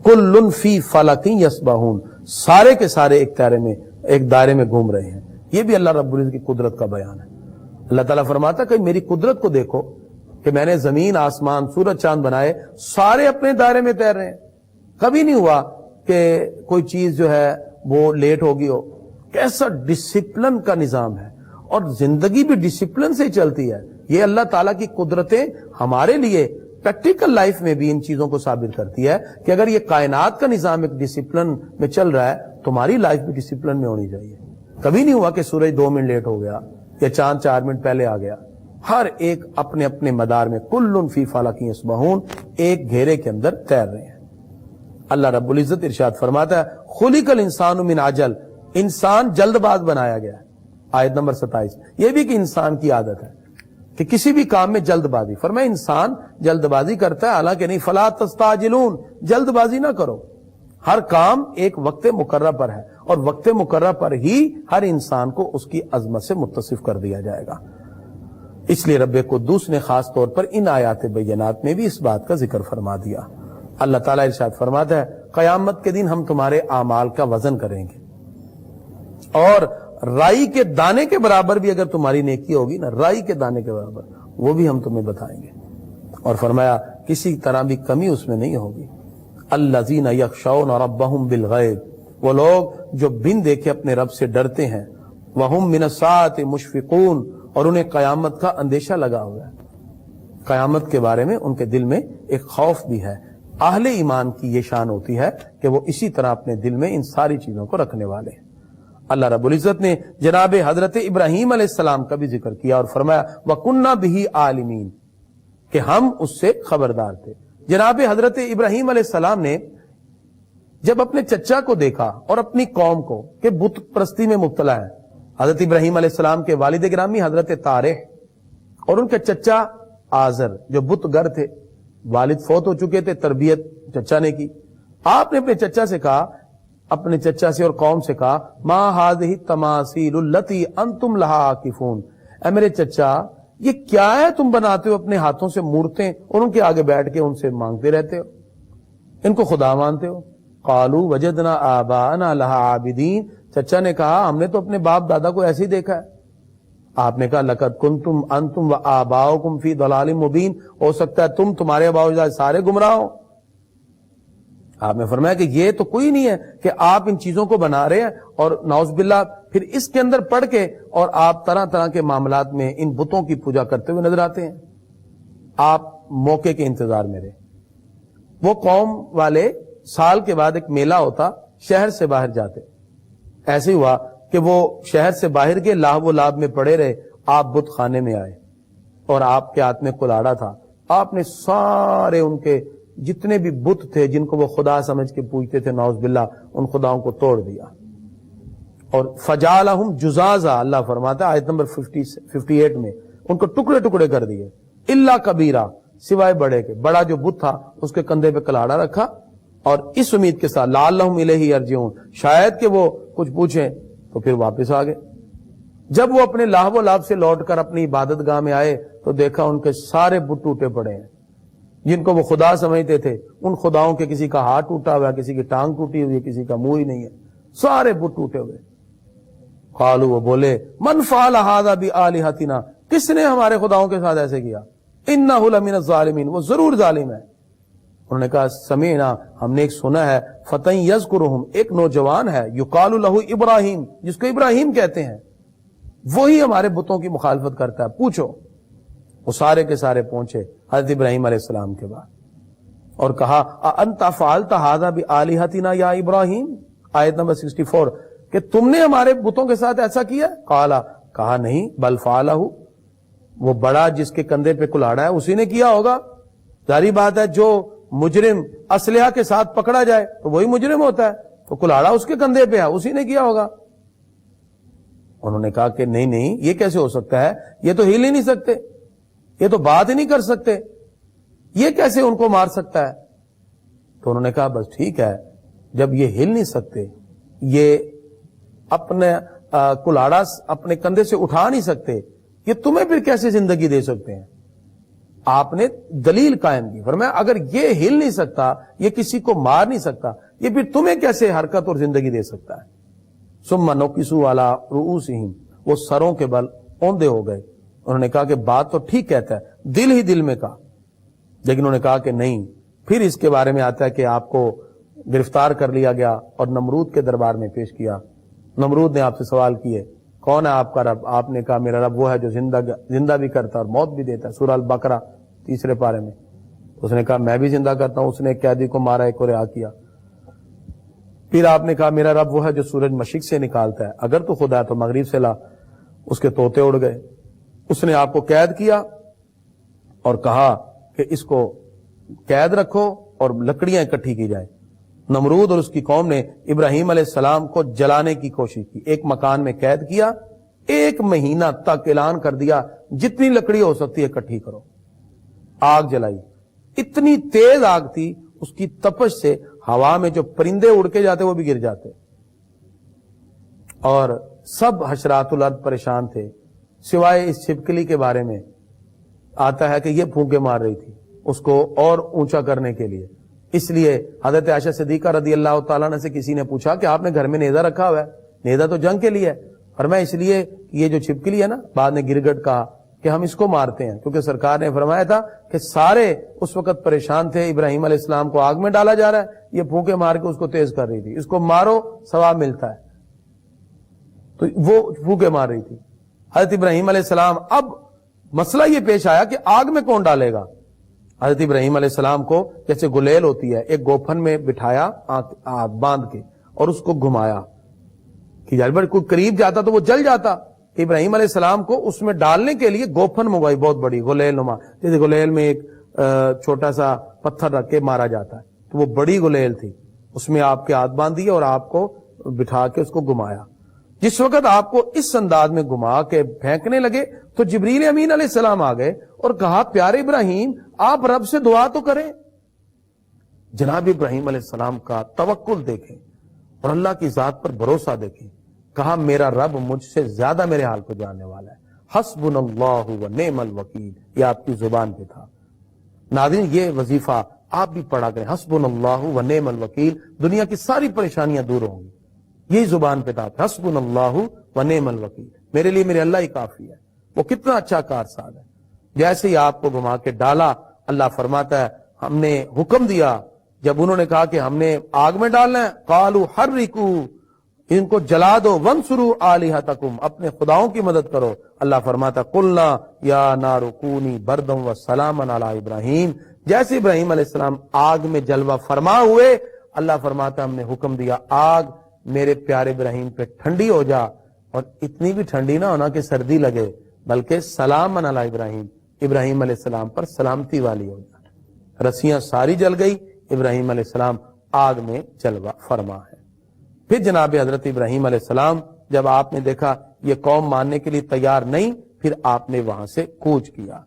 كُلٌّ فِي فَلَكٍ يَسْبَحُونَ، سارے کے سارے ایک دائرے میں گھوم رہے ہیں۔ یہ بھی اللہ رب العزت کی قدرت کا بیان ہے۔ اللہ تعالیٰ فرماتا کہ میری قدرت کو دیکھو کہ میں نے زمین آسمان سورج چاند بنائے، سارے اپنے دائرے میں تیر رہے ہیں، کبھی نہیں ہوا کہ کوئی چیز جو ہے وہ لیٹ ہوگی ہو۔ کیسا ڈسپلن کا نظام ہے، اور زندگی بھی ڈسپلن سے چلتی ہے۔ یہ اللہ تعالیٰ کی قدرتیں ہمارے لیے پریکٹیکل لائف میں بھی ان چیزوں کو ثابت کرتی ہے کہ اگر یہ کائنات کا نظام ایک ڈسپلن میں چل رہا ہے تو ہماری لائف بھی ڈسپلن میں ہونی چاہیے۔ کبھی نہیں ہوا کہ سورج 2 منٹ لیٹ ہو گیا یا چاند 4 منٹ پہلے آ گیا، ہر ایک اپنے اپنے مدار میں کلٌ فی فلک یسبحون، ایک گھیرے کے اندر تیر رہے ہیں۔ اللہ رب العزت ارشاد فرماتا ہے خلق الانسان من عجل، انسان جلد باز بنایا گیا ہے. آیت نمبر 27. یہ بھی کہ انسان کی عادت ہے کہ کسی بھی کام میں جلد بازی. فرمایا انسان جلد بازی کرتا ہے، حالانکہ نہیں. فلا تستعجلون، جلد بازی نہ کرو. ہر کام ایک وقت مقررہ پر ہے، اور وقت مقررہ پر ہی ہر انسان کو اس کی عظمت سے متصف کر دیا جائے گا. اس لیے رب قدوس نے خاص طور پر ان آیات بینات میں بھی اس بات کا ذکر فرما دیا. اللہ تعالیٰ ارشاد فرماتا ہے قیامت کے دن ہم تمہارے اعمال کا وزن کریں گے، اور رائی کے دانے کے برابر بھی اگر تمہاری نیکی ہوگی نا، رائی کے دانے کے برابر، وہ بھی ہم تمہیں بتائیں گے. اور فرمایا کسی طرح بھی کمی اس میں نہیں ہوگی. الذین یخشون ربہم بالغیب، وہ لوگ جو بن دیکھے اپنے رب سے ڈرتے ہیں. وہم من الساعۃ مشفقون، اور انہیں قیامت کا اندیشہ لگا ہوا ہے. قیامت کے بارے میں ان کے دل میں ایک خوف بھی ہے. اہل ایمان کی یہ شان ہوتی ہے کہ وہ اسی طرح اپنے دل میں ان ساری چیزوں کو رکھنے والے ہیں. اللہ رب العزت نے جناب حضرت ابراہیم علیہ السلام کا بھی ذکر کیا اور فرمایا وَكُنَّا بِهِ عَالِمِينَ، کہ ہم اس سے خبردار تھے. جناب حضرت ابراہیم علیہ السلام نے جب اپنے چچا کو دیکھا اور اپنی قوم کو کہ بت پرستی میں مبتلا ہے، حضرت ابراہیم علیہ السلام کے والد گرامی حضرت طارح اور ان کے چچا آزر جو بت گر تھے، والد فوت ہو چکے تھے، تربیت چچا نے کی. آپ نے اپنے چچا سے کہا، اپنے چچا سے اور قوم سے کہا ما هذه التماثيل التي انتم لها عاکفون، اے میرے چچا یہ کیا ہے تم بناتے ہو اپنے ہاتھوں سے مورتیں اور ان کے آگے بیٹھ کے ان سے مانگتے رہتے ہو، ان کو خدا مانتے ہو. قالوا وجدنا آباءنا لها عابدین، چچا نے کہا ہم نے تو اپنے باپ دادا کو ایسے ہی دیکھا ہے. آپ نے کہا لقد کنتم انتم وآباؤکم فی ضلال مبین، ہو سکتا ہے تم تمہارے آباء و اجداد سارے گمراہ ہو. آپ نے فرمایا کہ یہ تو کوئی نہیں ہے کہ آپ ان چیزوں کو بنا رہے ہیں اور نعوذ باللہ پھر اس کے اندر پڑھ کے اور آپ طرح طرح کے معاملات میں ان بتوں کی پوجا کرتے ہوئے نظر آتے ہیں. آپ موقع کے انتظار میں رہے. وہ قوم والے سال کے بعد ایک میلہ ہوتا، شہر سے باہر جاتے. ایسے ہی ہوا کہ وہ شہر سے باہر کے لاہب و لاب میں پڑے رہے. آپ بت خانے میں آئے اور آپ کے ہاتھ میں کلاڑا تھا. آپ نے سارے ان کے جتنے بھی بت تھے جن کو وہ خدا سمجھ کے پوجتے تھے، نعوذ باللہ ان خداؤں کو توڑ دیا. اور فجعلہم جزازا، اللہ فرماتا ہے آیت نمبر 58 میں، ان کو ٹکڑے ٹکڑے کر دیے. الا کبیرہ، سوائے بڑے کے. بڑا جو بت تھا اس کے کندھے پہ کلاڑا رکھا اور اس امید کے ساتھ لعلہم الیہ یرجعون، شاید کہ وہ کچھ پوچھیں تو پھر واپس آ گئے. جب وہ اپنے لاہب و لاب سے لوٹ کر اپنی عبادت گاہ میں آئے تو دیکھا ان کے سارے بت ٹوٹے پڑے ہیں جن کو وہ خدا سمجھتے تھے. ان خداؤں کے کسی کا ہاتھ ٹوٹا ہوا ہے، کسی کی ٹانگ ٹوٹی ہوئی ہے، کسی کا منہ ہی نہیں ہے، سارے بت ٹوٹے ہوئے. قالوا، وہ بولے من فعل هذا بآلهتنا، کس نے ہمارے خداؤں کے ساتھ ایسے کیا؟ انه لمن الظالمین، وہ ضرور ظالم ہے. انہوں نے کہا سمعنا، ہم نے ایک سنا ہے، فتى یذکرهم، ایک نوجوان ہے، یقال له ابراہیم، جس کو ابراہیم کہتے ہیں، وہی ہمارے بتوں کی مخالفت کرتا ہے، پوچھو. وہ سارے کے سارے پہنچے حضرت ابراہیم علیہ السلام کے بعد اور کہا انت فعلت هذا بآلهتنا یا ابراہیم، آیت نمبر 64، کہ تم نے ہمارے بتوں کے ساتھ ایسا کیا؟ قالا، کہا نہیں، بل فعلہ، وہ بڑا جس کے کندھے پہ کلاڑا ہے اسی نے کیا ہوگا. ظاہری بات ہے جو مجرم اسلحہ کے ساتھ پکڑا جائے تو وہی مجرم ہوتا ہے، تو کلاڑا اس کے کندھے پہ ہے، اسی نے کیا ہوگا. انہوں نے کہا کہ نہیں نہیں، یہ کیسے ہو سکتا ہے، یہ تو ہل ہی نہیں سکتے، یہ تو بات ہی نہیں کر سکتے، یہ کیسے ان کو مار سکتا ہے. تو انہوں نے کہا بس ٹھیک ہے، جب یہ ہل نہیں سکتے، یہ اپنے کلاڑا اپنے کندھے سے اٹھا نہیں سکتے، یہ تمہیں پھر کیسے زندگی دے سکتے ہیں؟ آپ نے دلیل قائم کی، فرمایا اگر یہ ہل نہیں سکتا، یہ کسی کو مار نہیں سکتا، یہ پھر تمہیں کیسے حرکت اور زندگی دے سکتا ہے. ثم نکسوا علی رؤوسہم، وہ سروں کے بل اوندے ہو گئے. انہوں نے کہا کہ بات تو ٹھیک کہتا ہے، دل ہی دل میں کہا، لیکن انہوں نے کہا کہ نہیں. پھر اس کے بارے میں آتا ہے کہ آپ کو گرفتار کر لیا گیا اور نمرود کے دربار میں پیش کیا. نمرود نے آپ سے سوال کیے کون ہے آپ کا رب؟ آپ نے کہا میرا رب وہ ہے جو زندہ بھی کرتا ہے اور موت بھی دیتا ہے، سورہ البقرہ 3 پارے میں. اس نے کہا میں بھی زندہ کرتا ہوں. اس نے ایک قیدی کو مارا، ایک کو رہا کیا. پھر آپ نے کہا میرا رب وہ ہے جو سورج مشرق سے نکالتا ہے، اگر تو خدا ہے تو مغرب سے لا. اس کے طوطے اڑ گئے. اس نے آپ کو قید کیا اور کہا کہ اس کو قید رکھو اور لکڑیاں اکٹھی کی جائیں. نمرود اور اس کی قوم نے ابراہیم علیہ السلام کو جلانے کی کوشش کی، ایک مکان میں قید کیا، 1 مہینہ تک اعلان کر دیا جتنی لکڑی ہو سکتی ہے اکٹھی کرو، آگ جلائی، اتنی تیز آگ تھی اس کی تپش سے ہوا میں جو پرندے اڑ کے جاتے وہ بھی گر جاتے، اور سب حشرات الارض پریشان تھے سوائے اس چھپکلی کے بارے میں آتا ہے کہ یہ پھونکے مار رہی تھی اس کو اور اونچا کرنے کے لیے، اس لیے حضرت عائشہ صدیقہ رضی اللہ تعالیٰ عنہ سے کسی نے پوچھا کہ آپ نے گھر میں نیزہ رکھا ہوا ہے؟ نیزہ تو جنگ کے لیے ہے، فرمایا اس لیے یہ جو چھپکلی ہے نا، بعد میں گرگٹ کہا کہ ہم اس کو مارتے ہیں، کیونکہ سرکار نے فرمایا تھا کہ سارے اس وقت پریشان تھے، ابراہیم علیہ السلام کو آگ میں ڈالا جا رہا ہے، یہ پھونکے مار کے اس کو تیز کر رہی تھی، اس کو مارو ثواب ملتا ہے، تو وہ پھونکے مار رہی تھی۔ حضرت ابراہیم علیہ السلام، اب مسئلہ یہ پیش آیا کہ آگ میں کون ڈالے گا؟ حضرت ابراہیم علیہ السلام کو جیسے گلیل ہوتی ہے ایک گوفن میں بٹھایا باندھ کے اور اس کو گھمایا کہ یار بڑا کوئی قریب جاتا تو وہ جل جاتا، کہ ابراہیم علیہ السلام کو اس میں ڈالنے کے لیے گوفن منگوائی بہت بڑی گلیل نما، جیسے گلیل میں ایک چھوٹا سا پتھر رکھ کے مارا جاتا ہے، تو وہ بڑی گلیل تھی، اس میں آپ کے ہاتھ باندھ دیے اور آپ کو بٹھا کے اس کو گھمایا۔ جس وقت آپ کو اس انداز میں گھما کے پھینکنے لگے تو جبریل امین علیہ السلام آ گئے اور کہا پیارے ابراہیم آپ رب سے دعا تو کریں۔ جناب ابراہیم علیہ السلام کا توکل دیکھیں اور اللہ کی ذات پر بھروسہ دیکھیں، کہا میرا رب مجھ سے زیادہ میرے حال کو جاننے والا ہے، حسبنا اللہ و نعم الوکیل، یہ آپ کی زبان پہ تھا۔ ناظرین یہ وظیفہ آپ بھی پڑھا کریں، حسبنا اللہ و نعم الوکیل، دنیا کی ساری پریشانیاں دور ہوں گی، یہی زبان پہ تھا، حسبنا اللہ و نعم الوکیل، میرے لیے میرے اللہ ہی کافی ہے۔ وہ کتنا اچھا کارساز ہے، جیسے ہی آپ کو گھما کے ڈالا اللہ فرماتا ہے ہم نے حکم دیا، جب انہوں نے کہا کہ ہم نے آگ میں ڈالنا ہے، قالوا حرقوا، ان کو جلا دو، وانصروا آلہتکم، اپنے خداؤں کی مدد کرو، اللہ فرماتا قلنا یا نار کونی بردا وسلاما علی ابراہیم، جیسے ابراہیم علیہ السلام آگ میں جلوہ فرما ہوئے، اللہ فرماتا ہم نے حکم دیا آگ میرے پیارے ابراہیم پہ ٹھنڈی ہو جا، اور اتنی بھی ٹھنڈی نہ ہونا کہ سردی لگے، بلکہ سلام علی ابراہیم، ابراہیم علیہ السلام پر سلامتی والی ہو جائے۔ رسیاں ساری جل گئی، ابراہیم علیہ السلام آگ میں جلوہ فرما ہے۔ پھر جناب حضرت ابراہیم علیہ السلام جب آپ نے دیکھا یہ قوم ماننے کے لیے تیار نہیں، پھر آپ نے وہاں سے کوچ کیا۔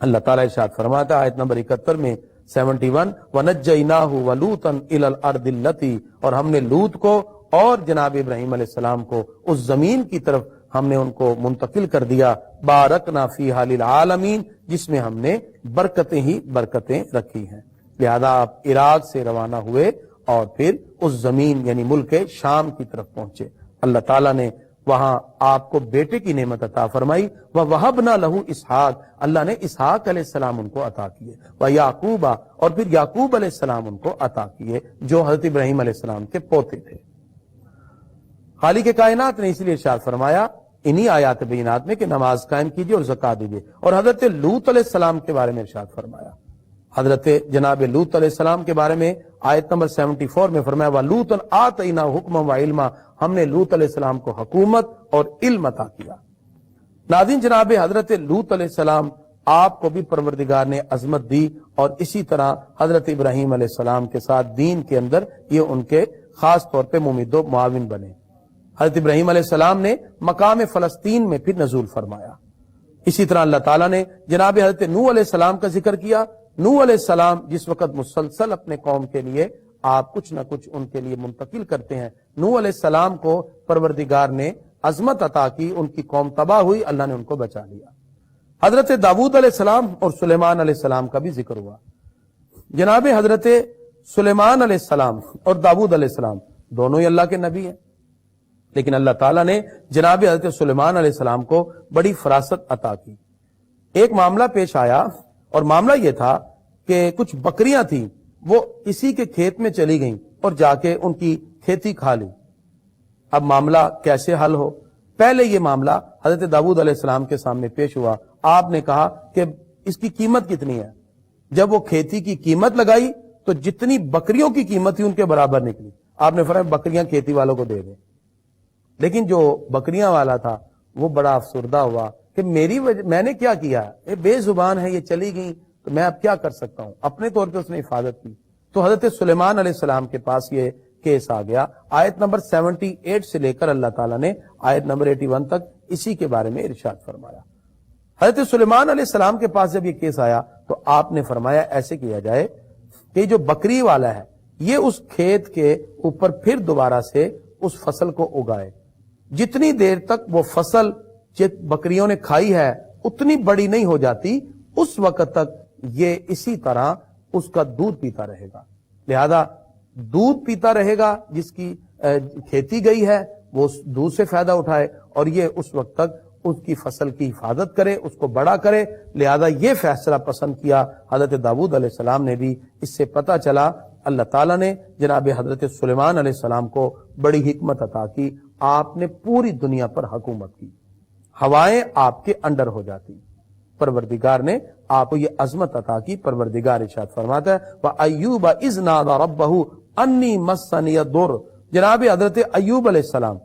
اللہ تعالیٰ ارشاد فرماتا آیت نمبر 71 میں 71 وَنَجَّيْنَاهُ وَلُوطًا إِلَى الْأَرْضِ الَّتِي، اور ہم نے لوط کو اور جناب ابراہیم علیہ السلام کو اس زمین کی طرف ہم نے ان کو منتقل کر دیا، بارکنا فیہا للعالمین، جس میں ہم نے برکتیں ہی برکتیں رکھی ہیں۔ لہذا آپ عراق سے روانہ ہوئے اور پھر اس زمین یعنی ملک شام کی طرف پہنچے۔ اللہ تعالیٰ نے وہاں آپ کو بیٹے کی نعمت عطا فرمائی، وَوَهَبْنَا لَهُ اسحاق، اللہ نے اسحاق علیہ السلام ان کو عطا کیے، وَيَعْقُوبَ، اور پھر یعقوب علیہ السلام ان کو عطا کیے جو حضرت ابراہیم علیہ السلام کے پوتے تھے۔ خالق کائنات نے اس لیے ارشاد فرمایا انہی آیات بینات میں کہ نماز قائم کیجیے اور زکات دیجیے، اور حضرت لوط علیہ السلام کے بارے میں ارشاد فرمایا، حضرت جناب لوط علیہ السلام کے بارے میں آیت نمبر 74 میں فرمایا وَلُوطًا آتَيْنَاهُ حُکْمًا وَعِلْمًا، ہم نے لوط علیہ السلام کو حکومت اور علم عطا کیا۔ ناظرین جناب حضرت لوط علیہ السلام آپ کو بھی پروردگار نے عظمت دی، اور اسی طرح حضرت ابراہیم علیہ السلام کے ساتھ دین کے اندر یہ ان کے خاص طور پہ ممید و معاون بنے۔ حضرت ابراہیم علیہ السلام نے مقام فلسطین میں پھر نزول فرمایا۔ اسی طرح اللہ تعالیٰ نے جناب حضرت نوح علیہ السلام کا ذکر کیا۔ نوح علیہ السلام جس وقت مسلسل اپنے قوم کے لیے آپ کچھ نہ کچھ ان کے لیے منتقل کرتے ہیں، نوح علیہ السلام کو پروردگار نے عظمت عطا کی، ان کی قوم تباہ ہوئی، اللہ نے ان کو بچا لیا۔ حضرت داؤد علیہ السلام اور سلیمان علیہ السلام کا بھی ذکر ہوا۔ جناب حضرت سلیمان علیہ السلام اور داؤد علیہ السلام دونوں ہی اللہ کے نبی ہیں، لیکن اللہ تعالیٰ نے جناب حضرت سلیمان علیہ السلام کو بڑی فراست عطا کی۔ ایک معاملہ پیش آیا، اور معاملہ یہ تھا کہ کچھ بکریاں تھیں، وہ اسی کے کھیت میں چلی گئیں اور جا کے ان کی کھیتی کھا لی۔ اب معاملہ کیسے حل ہو؟ پہلے یہ معاملہ حضرت داؤد علیہ السلام کے سامنے پیش ہوا، آپ نے کہا کہ اس کی قیمت کتنی ہے؟ جب وہ کھیتی کی قیمت لگائی تو جتنی بکریوں کی قیمت تھی ان کے برابر نکلی۔ آپ نے فرمایا بکریاں کھیتی والوں کو دے دیں، لیکن جو بکریاں والا تھا وہ بڑا افسردہ ہوا کہ میں نے کیا کیا، یہ بے زبان ہے، یہ چلی گئی تو میں اب کیا کر سکتا ہوں۔ اپنے طور پہ اس نے حفاظت کی، تو حضرت سلیمان علیہ السلام کے پاس یہ کیس آ گیا. آیت نمبر 78 سے لے کر اللہ تعالیٰ نے آیت نمبر 81 تک اسی کے بارے میں ارشاد فرمایا. حضرت سلیمان علیہ السلام کے پاس جب یہ کیس آیا تو آپ نے فرمایا ایسے کیا جائے کہ جو بکری والا ہے یہ اس کھیت کے اوپر پھر دوبارہ سے اس فصل کو اگائے. جتنی دیر تک وہ فصل بکریوں نے کھائی ہے اتنی بڑی نہیں ہو جاتی اس وقت تک یہ اسی طرح اس کا دودھ پیتا رہے گا. لہذا دودھ پیتا رہے گا، جس کی کھیتی گئی ہے وہ اس دودھ سے فائدہ اٹھائے، اور یہ اس وقت تک اس کی فصل کی حفاظت کرے، اس کو بڑا کرے. لہذا یہ فیصلہ پسند کیا حضرت داؤد علیہ السلام نے بھی. اس سے پتہ چلا اللہ تعالیٰ نے جناب حضرت سلیمان علیہ السلام کو بڑی حکمت عطا کی. آپ نے پوری دنیا پر حکومت کی، ہوائیں آپ کے انڈر ہو جاتی. پروردگار نے آپ کو یہ عظمت عطا کی. پروردگار ارشاد فرماتا ہے وَأَيُّوبَ إِذْ نَادَى رَبَّهُ أَنِّي مَسَّنِيَ الضُّرُّ. جناب حضرت ایوب علیہ السلام،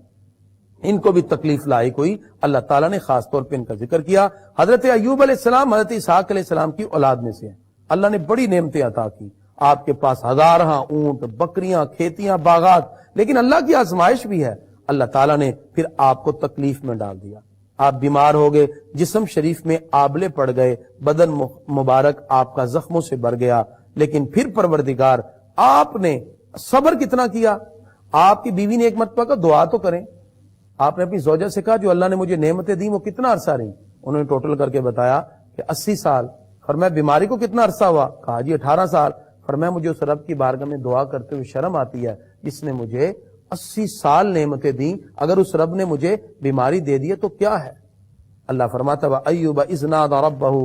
ان کو بھی تکلیف لاحق ہوئی. اللہ تعالیٰ نے خاص طور پہ ان کا ذکر کیا. حضرت ایوب علیہ السلام حضرت اسحاق علیہ السلام کی اولاد میں سے ہیں. اللہ نے بڑی نعمتیں عطا کی. آپ کے پاس ہزارہ اونٹ، بکریاں، کھیتیاں، باغات، لیکن اللہ کی آزمائش بھی ہے. اللہ تعالیٰ نے پھر آپ کو تکلیف میں ڈال دیا. آپ بیمار ہو گئے، جسم شریف میں آبلے پڑ گئے، بدن مبارک آپ کا زخموں سے بھر گیا. لیکن پھر پروردگار آپ نے صبر کتنا کیا. آپ کی بیوی نے ایک مرتبہ کہا دعا تو کریں. آپ نے اپنی زوجہ سے کہا جو اللہ نے مجھے نعمتیں دی وہ کتنا عرصہ رہی. انہوں نے ٹوٹل کر کے بتایا کہ 80 سال. فرمایا بیماری کو کتنا عرصہ ہوا؟ کہا جی 18 سال. فرمایا مجھے اس رب کی بارگاہ میں دعا کرتے ہوئے شرم آتی ہے جس نے مجھے 80 سال نعمتیں دیں، اگر اس رب نے مجھے بیماری دے دی تو کیا ہے. اللہ فرماتا ہے ایوب اذ نادى ربه.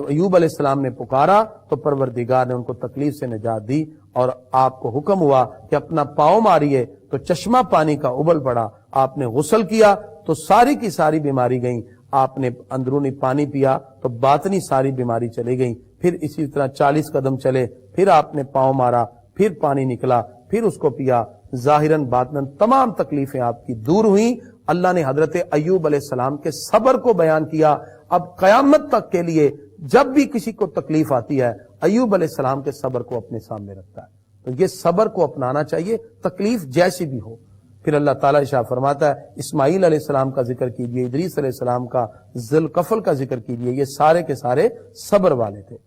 ایوب علیہ السلام نے پکارا تو پروردگار نے ان کو تکلیف سے نجات دی، اور آپ کو حکم ہوا کہ اپنا پاؤں ماریے تو چشمہ پانی کا ابل پڑا. آپ نے غسل کیا تو ساری کی ساری بیماری گئیں. آپ نے اندرونی پانی پیا تو باطنی ساری بیماری چلی گئی. پھر اسی طرح 40 قدم چلے، پھر آپ نے پاؤں مارا، پھر پانی نکلا، پھر اس کو پیا. ظاہراً باطناً تمام تکلیفیں آپ کی دور ہوئیں. اللہ نے حضرت ایوب علیہ السلام کے صبر کو بیان کیا. اب قیامت تک کے لیے جب بھی کسی کو تکلیف آتی ہے ایوب علیہ السلام کے صبر کو اپنے سامنے رکھتا ہے. تو یہ صبر کو اپنانا چاہیے تکلیف جیسی بھی ہو. پھر اللہ تعالیٰ ارشاد فرماتا ہے اسماعیل علیہ السلام کا ذکر کیجئے، ادریس علیہ السلام کا، ذوالکفل کا ذکر کیجئے. یہ سارے کے سارے صبر والے تھے.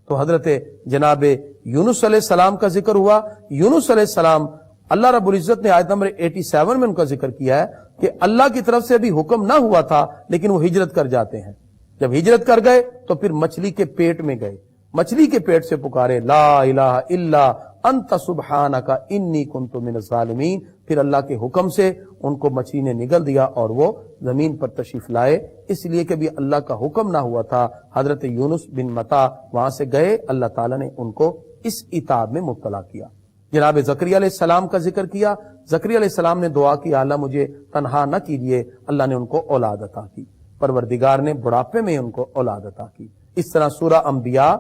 تو حضرت جناب یونس علیہ السلام کا ذکر ہوا. یونس علیہ السلام اللہ رب العزت نے آیت نمبر 87 میں ان کا ذکر کیا ہے کہ اللہ کی طرف سے ابھی حکم نہ ہوا تھا لیکن وہ ہجرت کر جاتے ہیں. جب ہجرت کر گئے تو پھر مچھلی کے پیٹ میں گئے، مچھلی کے پیٹ سے پکارے لا الہ الا انت سبحانک انی کنت من الظالمین. پھر اللہ کے حکم سے ان کو مچھلی نے نگل دیا اور وہ زمین پر تشریف لائے. اس لیے کہ بھی اللہ کا حکم نہ ہوا تھا. حضرت یونس بن متا وہاں سے گئے، اللہ تعالیٰ نے ان کو اس عتاب میں مبتلا کیا. جناب زکریا علیہ السلام کا ذکر کیا. زکریا علیہ السلام نے دعا کی اللہ مجھے تنہا نہ کیجیے. اللہ نے ان کو اولاد عطا کی. پروردگار نے بڑھاپے میں ان کو اولاد عطا کی. اس طرح سورہ انبیاء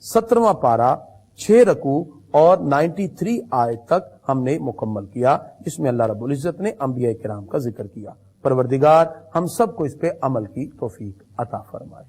17واں پارہ 6 رکوع اور 93 آیت تک ہم نے مکمل کیا، جس میں اللہ رب العزت نے انبیاء کرام کا ذکر کیا. پروردگار ہم سب کو اس پہ عمل کی توفیق عطا فرمائے.